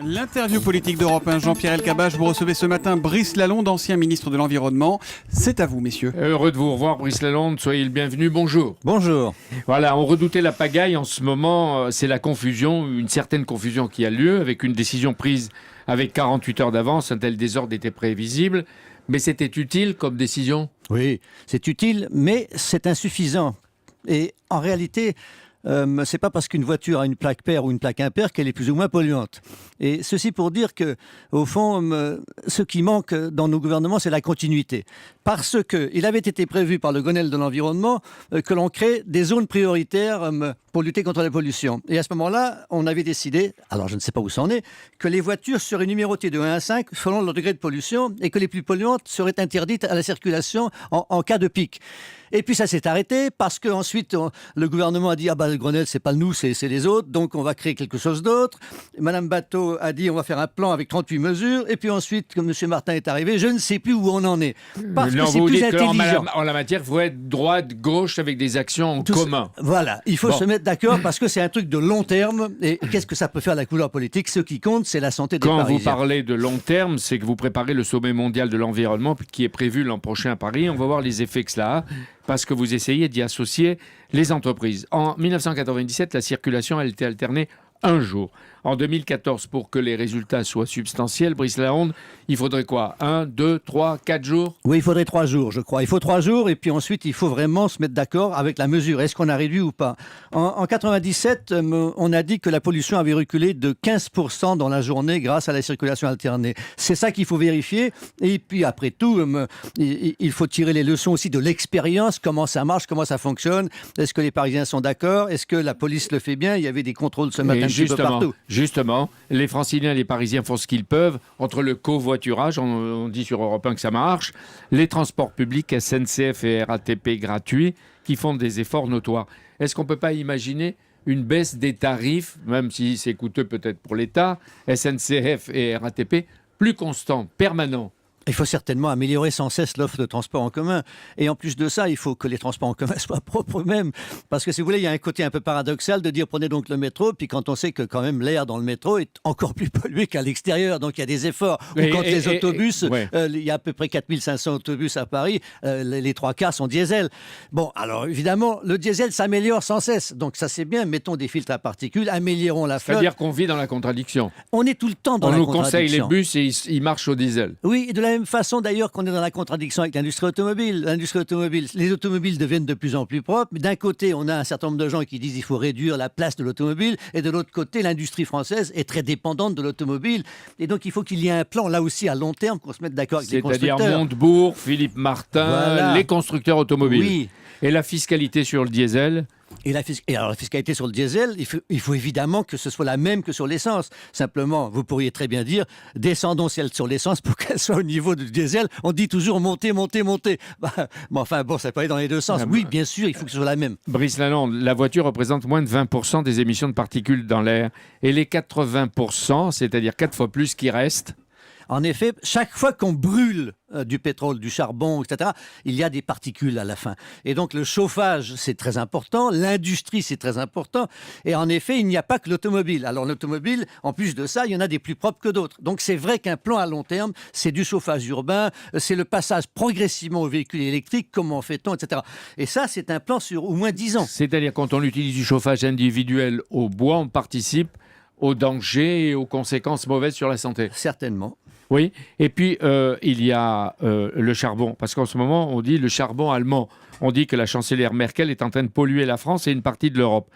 L'interview politique d'Europe 1, Jean-Pierre Elkabbach, vous recevez ce matin Brice Lalonde, ancien ministre de l'Environnement. C'est à vous, messieurs. Heureux de vous revoir, Brice Lalonde. Soyez le bienvenu. Bonjour. Bonjour. Voilà, on redoutait la pagaille. En ce moment, c'est la confusion, une certaine confusion qui a lieu avec une décision prise avec 48 heures d'avance. Un tel désordre était prévisible. Mais c'était utile comme décision? Oui, c'est utile, mais c'est insuffisant. Et en réalité, c'est pas parce qu'une voiture a une plaque paire ou une plaque impaire qu'elle est plus ou moins polluante. Et ceci pour dire que, au fond, ce qui manque dans nos gouvernements, c'est la continuité. Parce qu'il avait été prévu par le Grenelle de l'environnement que l'on crée des zones prioritaires pour lutter contre la pollution. Et à ce moment-là, on avait décidé, alors je ne sais pas où c'en est, que les voitures seraient numérotées de 1 à 5 selon leur degré de pollution et que les plus polluantes seraient interdites à la circulation en cas de pic. Et puis ça s'est arrêté parce qu'ensuite le gouvernement a dit « Ah bah le Grenelle, c'est pas nous, c'est les autres, donc on va créer quelque chose d'autre ». Madame Bateau a dit « On va faire un plan avec 38 mesures ». Et puis ensuite, comme M. Martin est arrivé, je ne sais plus où on en est. Parce que c'est plus intelligent. En la matière, il faut être droite, gauche avec des actions en commun. Voilà, il faut se mettre d'accord parce que c'est un truc de long terme. Et qu'est-ce que ça peut faire la couleur politique? Ce qui compte, c'est la santé des Parisiens. Quand vous parlez de long terme, c'est que vous préparez le sommet mondial de l'environnement qui est prévu l'an prochain à Paris. On va voir les effets que cela a, parce que vous essayez d'y associer les entreprises. En 1997, la circulation a été alternée un jour. En 2014, pour que les résultats soient substantiels, Brice Lalonde, il faudrait quoi? 1, 2, 3, 4 jours? Oui, il faudrait 3 jours, je crois. Il faut 3 jours et puis ensuite, il faut vraiment se mettre d'accord avec la mesure. Est-ce qu'on a réduit ou pas? En 97, on a dit que la pollution avait reculé de 15% dans la journée grâce à la circulation alternée. C'est ça qu'il faut vérifier. Et puis après tout, il faut tirer les leçons aussi de l'expérience. Comment ça marche? Comment ça fonctionne? Est-ce que les Parisiens sont d'accord? Est-ce que la police le fait bien? Il y avait des contrôles ce matin un petit peu partout. Justement, les Franciliens et les Parisiens font ce qu'ils peuvent. Entre le covoiturage, on dit sur Europe 1 que ça marche, les transports publics, SNCF et RATP gratuits, qui font des efforts notoires. Est-ce qu'on ne peut pas imaginer une baisse des tarifs, même si c'est coûteux peut-être pour l'État, SNCF et RATP, plus constant, permanent? Il faut certainement améliorer sans cesse l'offre de transport en commun. Et en plus de ça, il faut que les transports en commun soient propres eux-mêmes. Parce que si vous voulez, il y a un côté un peu paradoxal de dire prenez donc le métro, puis quand on sait que quand même l'air dans le métro est encore plus pollué qu'à l'extérieur, donc il y a des efforts. Ou quand les autobus, il y a à peu près 4500 autobus à Paris, les 3 quarts sont diesel. Bon, alors évidemment, le diesel s'améliore sans cesse. Donc ça c'est bien, mettons des filtres à particules, améliorons la flotte. C'est-à-dire qu'on vit dans la contradiction. On est tout le temps dans la contradiction. On nous conseille les bus et ils marchent au diesel. Oui, et de la même façon d'ailleurs qu'on est dans la contradiction avec l'industrie automobile. L'industrie automobile, les automobiles deviennent de plus en plus propres. Mais d'un côté, on a un certain nombre de gens qui disent qu'il faut réduire la place de l'automobile. Et de l'autre côté, l'industrie française est très dépendante de l'automobile. Et donc, il faut qu'il y ait un plan, là aussi, à long terme, qu'on se mette d'accord avec les constructeurs. C'est-à-dire Montebourg, Philippe Martin, voilà. Les constructeurs automobiles. Oui. Et la fiscalité sur le diesel? Et alors la fiscalité sur le diesel, il faut évidemment que ce soit la même que sur l'essence. Simplement, vous pourriez très bien dire, descendons celle sur l'essence pour qu'elle soit au niveau du diesel. On dit toujours monter, monter, monter. Mais enfin, bon, ça peut aller dans les deux sens. Oui, bien sûr, il faut que ce soit la même. Brice Lalonde, la voiture représente moins de 20% des émissions de particules dans l'air. Et les 80%, c'est-à-dire 4 fois plus qui restent? En effet, chaque fois qu'on brûle du pétrole, du charbon, etc., il y a des particules à la fin. Et donc le chauffage, c'est très important, l'industrie, c'est très important. Et en effet, il n'y a pas que l'automobile. Alors l'automobile, en plus de ça, il y en a des plus propres que d'autres. Donc c'est vrai qu'un plan à long terme, c'est du chauffage urbain, c'est le passage progressivement aux véhicules électriques, comment fait-on, etc. Et ça, c'est un plan sur au moins 10 ans. C'est-à-dire quand on utilise du chauffage individuel au bois, on participe aux dangers et aux conséquences mauvaises sur la santé. Certainement. Oui, et puis il y a le charbon, parce qu'en ce moment, on dit le charbon allemand. On dit que la chancelière Merkel est en train de polluer la France et une partie de l'Europe.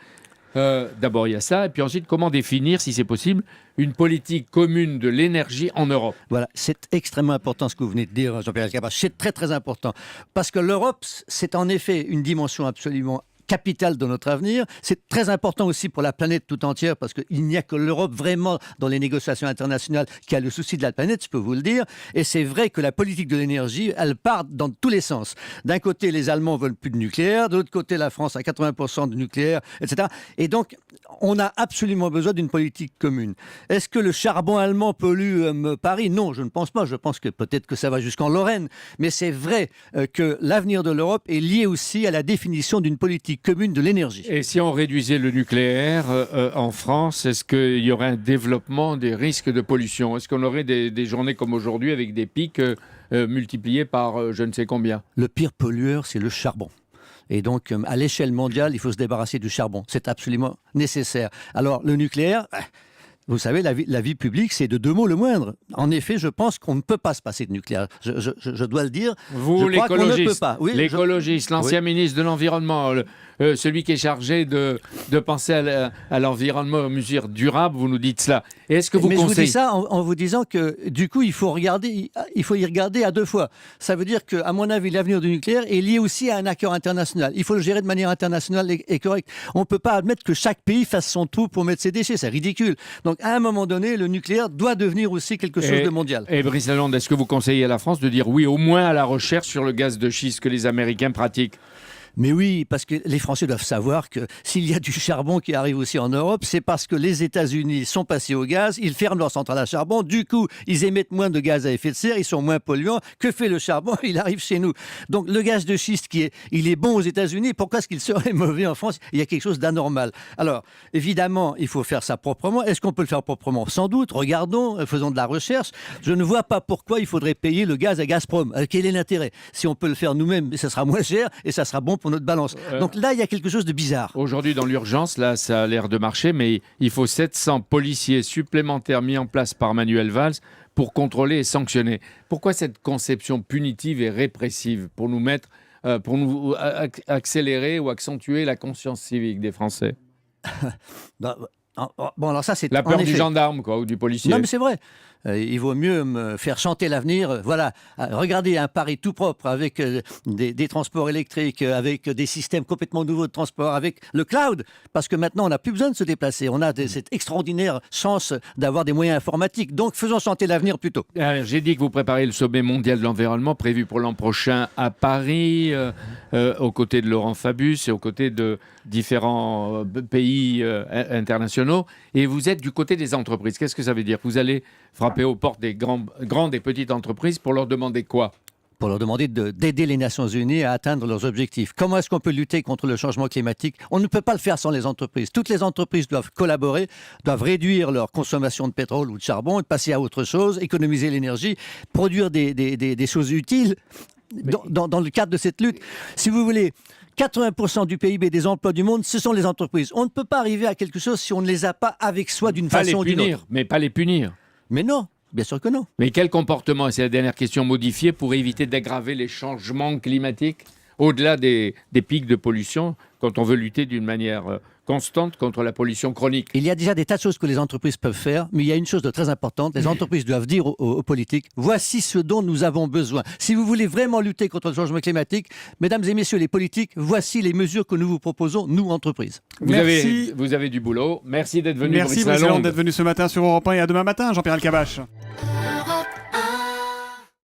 D'abord, il y a ça, et puis ensuite, comment définir, si c'est possible, une politique commune de l'énergie en Europe? Voilà, c'est extrêmement important ce que vous venez de dire, Jean-Pierre Elkabbach. C'est très, très important. Parce que l'Europe, c'est en effet une dimension absolument capitale de notre avenir. C'est très important aussi pour la planète tout entière parce qu'il n'y a que l'Europe vraiment dans les négociations internationales qui a le souci de la planète, je peux vous le dire. Et c'est vrai que la politique de l'énergie, elle part dans tous les sens. D'un côté, les Allemands veulent plus de nucléaire, de l'autre côté, la France a 80% de nucléaire, etc. Et donc, on a absolument besoin d'une politique commune. Est-ce que le charbon allemand pollue Paris? Non, je ne pense pas. Je pense que peut-être que ça va jusqu'en Lorraine. Mais c'est vrai que l'avenir de l'Europe est lié aussi à la définition d'une politique politique commune de l'énergie. Et si on réduisait le nucléaire en France, est-ce qu'il y aurait un développement des risques de pollution? Est-ce qu'on aurait des journées comme aujourd'hui avec des pics multipliés par je ne sais combien? Le pire pollueur, c'est le charbon. Et donc, à l'échelle mondiale, il faut se débarrasser du charbon. C'est absolument nécessaire. Alors, le nucléaire, vous savez, la vie publique, c'est de 2 mots le moindre. En effet, je pense qu'on ne peut pas se passer de nucléaire. Je dois le dire. Vous, je crois qu'on ne peut l'écologiste, pas. Oui, l'écologiste, l'ancien ministre de l'Environnement, celui qui est chargé de penser à l'environnement, aux mesures durables, vous nous dites cela. Et est-ce que vous Mais je vous conseillez... dis ça en vous disant que, du coup, il faut y regarder à 2 fois. Ça veut dire qu'à mon avis, l'avenir du nucléaire est lié aussi à un accord international. Il faut le gérer de manière internationale et correcte. On ne peut pas admettre que chaque pays fasse son trou pour mettre ses déchets. C'est ridicule. Donc, à un moment donné, le nucléaire doit devenir aussi quelque chose de mondial. Et Brice Lalonde, est-ce que vous conseillez à la France de dire oui au moins à la recherche sur le gaz de schiste que les Américains pratiquent? Mais oui, parce que les Français doivent savoir que s'il y a du charbon qui arrive aussi en Europe, c'est parce que les États-Unis sont passés au gaz, ils ferment leurs centrales à charbon, du coup, ils émettent moins de gaz à effet de serre, ils sont moins polluants. Que fait le charbon? Il arrive chez nous. Donc le gaz de schiste, il est bon aux États-Unis, pourquoi est-ce qu'il serait mauvais en France? Il y a quelque chose d'anormal. Alors, évidemment, il faut faire ça proprement. Est-ce qu'on peut le faire proprement? Sans doute. Regardons, faisons de la recherche. Je ne vois pas pourquoi il faudrait payer le gaz à Gazprom. Quel est l'intérêt? Si on peut le faire nous-mêmes, ça sera moins cher et ça sera bon pour notre balance. Donc là, il y a quelque chose de bizarre. Aujourd'hui, dans l'urgence, là, ça a l'air de marcher, mais il faut 700 policiers supplémentaires mis en place par Manuel Valls pour contrôler et sanctionner. Pourquoi cette conception punitive et répressive pour nous mettre, pour nous accélérer ou accentuer la conscience civique des Français? Bon, alors ça, c'est La peur en du effet. gendarme, quoi, ou du policier. Non, mais c'est vrai. Il vaut mieux me faire chanter l'avenir. Voilà, regardez un Paris tout propre avec des transports électriques, avec des systèmes complètement nouveaux de transport, avec le cloud, parce que maintenant on n'a plus besoin de se déplacer. On a cette extraordinaire chance d'avoir des moyens informatiques. Donc faisons chanter l'avenir plutôt. J'ai dit que vous préparez le sommet mondial de l'environnement prévu pour l'an prochain à Paris, aux côtés de Laurent Fabius et aux côtés de différents pays internationaux. Et vous êtes du côté des entreprises. Qu'est-ce que ça veut dire? Vous allez frapper aux portes des grandes et petites entreprises pour leur demander quoi? Pour leur demander d'aider les Nations Unies à atteindre leurs objectifs. Comment est-ce qu'on peut lutter contre le changement climatique? On ne peut pas le faire sans les entreprises. Toutes les entreprises doivent collaborer, doivent réduire leur consommation de pétrole ou de charbon, et passer à autre chose, économiser l'énergie, produire des choses utiles dans le cadre de cette lutte. Si vous voulez, 80% du PIB des emplois du monde, ce sont les entreprises. On ne peut pas arriver à quelque chose si on ne les a pas avec soi d'une façon ou d'une autre. Mais pas les punir. Mais non, bien sûr que non. Mais quel comportement, et c'est la dernière question, modifier pour éviter d'aggraver les changements climatiques au-delà des pics de pollution quand on veut lutter d'une manière constante contre la pollution chronique? Il y a déjà des tas de choses que les entreprises peuvent faire, mais il y a une chose de très importante. Les entreprises doivent dire aux politiques, voici ce dont nous avons besoin. Si vous voulez vraiment lutter contre le changement climatique, mesdames et messieurs les politiques, voici les mesures que nous vous proposons, nous, entreprises. Vous avez du boulot. Merci d'être venu, Merci Brice Brice Lalonde. Lalonde d'être venu ce matin sur Europe 1 et à demain matin, Jean-Pierre Elkabbach.